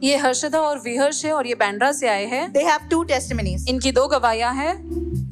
ये हर्षदा और विहर्ष है और ये बैंड्रा से आए हैं। They have 2 testimonies. इनकी 2 गवाहियां हैं।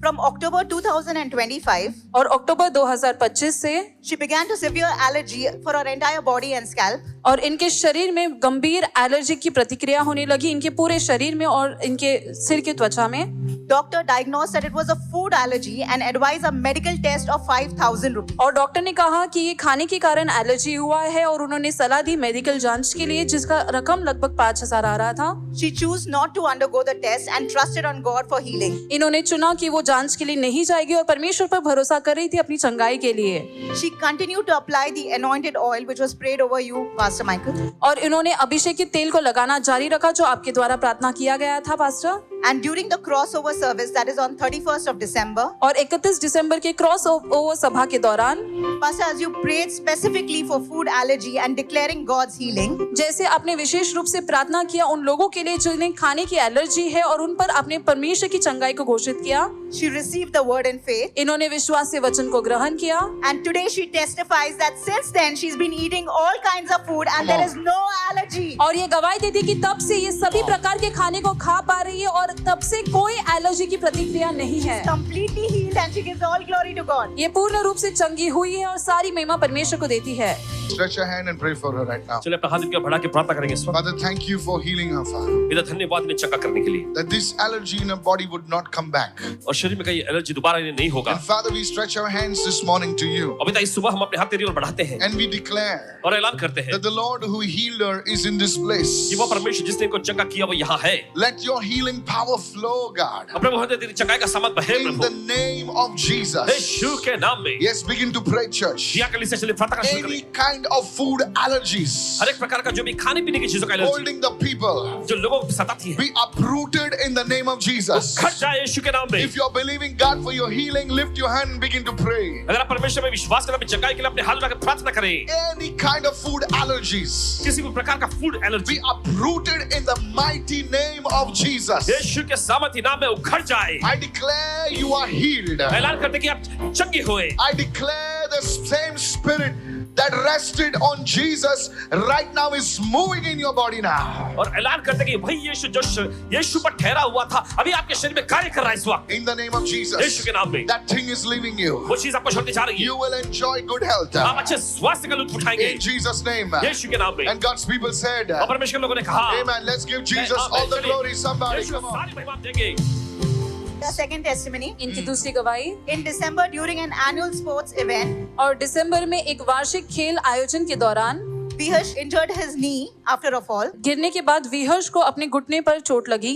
From October 2025, और अक्टूबर 2025 से she began to severe allergy for her entire body and scalp. और इनके शरीर में गंभीर एलर्जी की प्रतिक्रिया होने लगी, इनके पूरे शरीर में और इनके सिर की त्वचा में। Doctor diagnosed that it was a food allergy and advised a medical test of 5,000 rupees. और डॉक्टर ने कहा कि ये खाने के कारण एलर्जी हुआ है और उन्होंने सलाह दी मेडिकल जांच के लिए, जिसका रकम लगभग 5,000 आ रहा था। She chose not to undergo the test and trusted on God for healing. इन्होंने चुना कि वो जांच के लिए नहीं जाएगी और परमेश्वर पर भरोसा कर रही थी अपनी चंगाई के लिए। She continued to apply the anointed oil which was prayed over you, Pastor Michael. और इन्होंने अभिषेक के तेल को लगाना जारी रखा जो आपके द्वारा प्रार्थना किया गया था pastor. And during the crossover service that is on 31st of December, और 31 दिसंबर के क्रॉस ओवर सभा के दौरान Pastor, as you prayed specifically for food allergy and declaring God's healing, जैसे आपने विशेष रूप से प्रार्थना किया उन लोगों के लिए जिन्हें खाने की एलर्जी है और उन पर आपने परमेश्वर की चंगाई को घोषित किया, she received the word in faith. इन्होंने विश्वास से वचन को ग्रहण किया। And today she testifies that since then she's been eating all kinds of food and there is no allergy. और ये गवाही देती कि तब से ये सभी प्रकार के खाने को खा पा रही है और तब से कोई एलर्जी की प्रतिक्रिया नहीं है। Completely healed and she gives all glory to God. ये पूर्ण रूप से चंगी हुई है और सारी महिमा परमेश्वर को देती है। Stretch your hand and pray for her right now. चलिए अपना हाथ इनके बढ़ा के प्रार्थना करेंगे इस वक्त। Father, thank you for healing her, Father. पिता धन्यवाद इन्हें चंगा करने के लिए, That this allergy in her body would not come back. और शरीर में कहीं एलर्जी दोबारा इन्हें नहीं होगा। And Father, we stretch our hands this morning to you. और पिता इस सुबह हम अपने हाथ तेरी ओर बढ़ाते हैं And we declare और ऐलान करते हैं that the Lord who healed her is in this place. कि वो परमेश्वर जिसने इनको चंगा किया वो यहाँ है। Let your healing power flow, God. और प्रभु हमें तेरी चंगाई का सामर्थ बहे In Prabhu, the name of Jesus. यीशु के नाम में। Yes, begin to pray, church. दिया कलीसिया चलिए प्रार्थना शुरू Any करें। kind of food allergies हर एक प्रकार का जो भी खाने पीने की चीजों का एलर्जी holding the people जो लोगों को सताती है, be uprooted in the name of Jesus. खट जाए यीशु के नाम में। If you're believing God for your healing, lift your hand and begin to pray. अगर आप परमेश्वर में विश्वास करें, अपनी चंगाई के लिए अपने हाथ उठाकर प्रार्थना करें। Any kind of food allergies किसी भी प्रकार का food allergy be uprooted in the mighty name of Jesus. यीशु के सामर्थी नाम में उखड़ जाए। I declare you are healed. ऐलान करते कि आप चंगे हुए। I declare the same spirit that rested on Jesus right now is moving in your body now. और ऐलान करते कि वही यीशु जो यीशु पर ठहरा हुआ था अभी आपके शरीर में कार्य कर रहा है इस वक्त In the name of Yeshu Jesus. के नाम में। That thing is leaving you. वो चीज आपको छोड़ने जा रही है। You will enjoy good health. आप अच्छे स्वास्थ्य का लुत्फ उठाएंगे In Jesus' name. यीशु के नाम में। And God's people said, और परमेश्वर के लोगों ने कहा, Amen. Let's give Jesus all the glory. Somebody, यीशु को come on. सारी महिमा देंगे। The second testimony. इनकी दूसरी गवाही, In December during an annual sports event, और दिसंबर में एक वार्षिक खेल आयोजन के दौरान Viharsh injured his knee after a fall. गिरने के बाद विहर्ष को अपने घुटने पर चोट लगी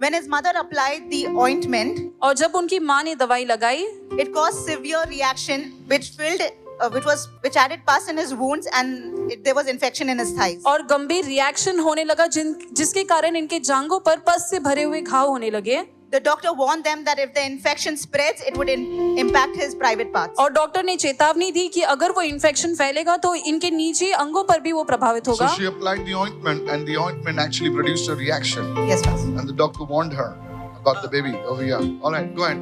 When his mother applied the ointment, और जब उनकी माँ ने दवाई लगाई it caused severe reaction which added pus in his wounds and there was infection in his thighs. और गंभीर रिएक्शन होने लगा जिसके कारण इनके जांघों पर पस से भरे हुए घाव होने लगे। The doctor warned them that if the infection spreads, it would impact his private parts. और डॉक्टर ने चेतावनी दी कि अगर वो इन्फेक्शन फैलेगा तो इनके निजी अंगों पर भी वो प्रभावित So होगा। she applied the ointment and the ointment actually produced a reaction. Yes, Pastor. And the doctor warned her about the baby over here. All right, go ahead.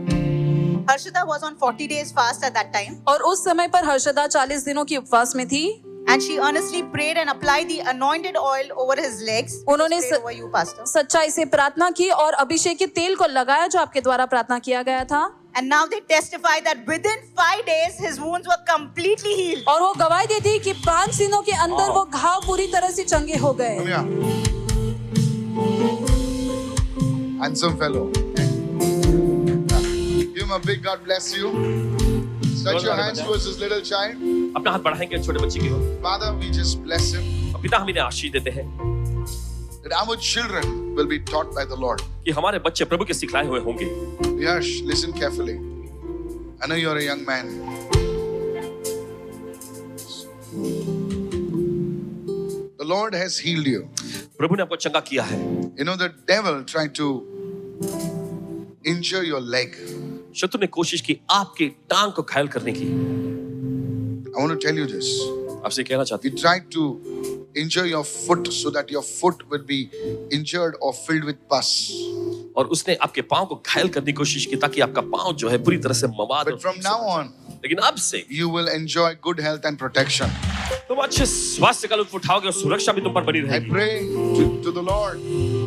Harshita was on 40 days fast at that time, और उस समय पर हर्षदा 40 दिनों की उपवास में थी। and she earnestly prayed and applied the anointed oil over his legs. उन्होंने Prayed over you, Pastor. सच्चाई से प्रार्थना की और अभिषेक के तेल को लगाया जो आपके द्वारा प्रार्थना किया गया था। And now they testify that within 5 days his wounds were completely healed. और वो गवाही देती कि 5 दिनों के अंदर वो घाव पूरी तरह से चंगे हो गए। Come here. Handsome fellow. Give him a big God bless you. Stretch your hands towards this little child. अपना हाथ बढ़ाएंगे छोटे बच्चे की ओर। Father, we just bless him. और पिता हम इन्हें आशीष देते हैं That our children will be taught by the Lord. कि हमारे बच्चे प्रभु के सिखलाए हुए होंगे। Yash, listen carefully. I know you're a young man. The Lord has healed you. प्रभु ने आपको चंगा किया है। You know, the devil tried to injure your leg. शत्रु ने कोशिश की आपकी टांग को घायल करने की। I want to tell you this. आपसे कहना चाहती He tried to injure your foot so that your foot would be injured or filled with pus. और उसने आपके पांव को घायल करने की कोशिश की ताकि आपका पांव जो है पूरी तरह से मवाद But from now on, लेकिन अब से you will enjoy good health and protection. तुम अच्छे स्वास्थ्य का लुत्फ उठाओगे और सुरक्षा भी तुम पर बनी I रहेगी। pray to the Lord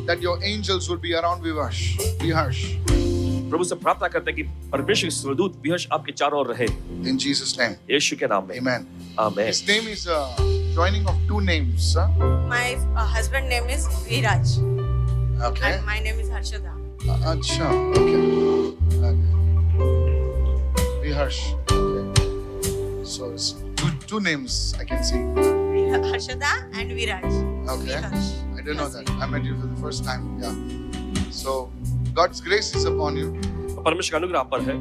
that your angels will be around Viharsh. प्रभु से प्रार्थना करते हैं कि परमेश्वर के स्वर्गदूत विहर्ष आपके चारों ओर रहे, In Jesus' name. यीशु के नाम में। Amen. आमीन। His name is joining of two names. Huh? My husband name is Viraj Okay. and my name is Harshada. Acha. Okay. Viharsh. Okay. So it's two names I can see. Harshada and Viraj. Okay. Viharsh. I didn't know Yes, that. I met you for the first time. Yeah. So God's grace is upon you. परमेश्वर का अनुग्रह आप पर है।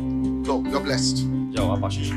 Go. You're blessed. जाओ आप आशीष।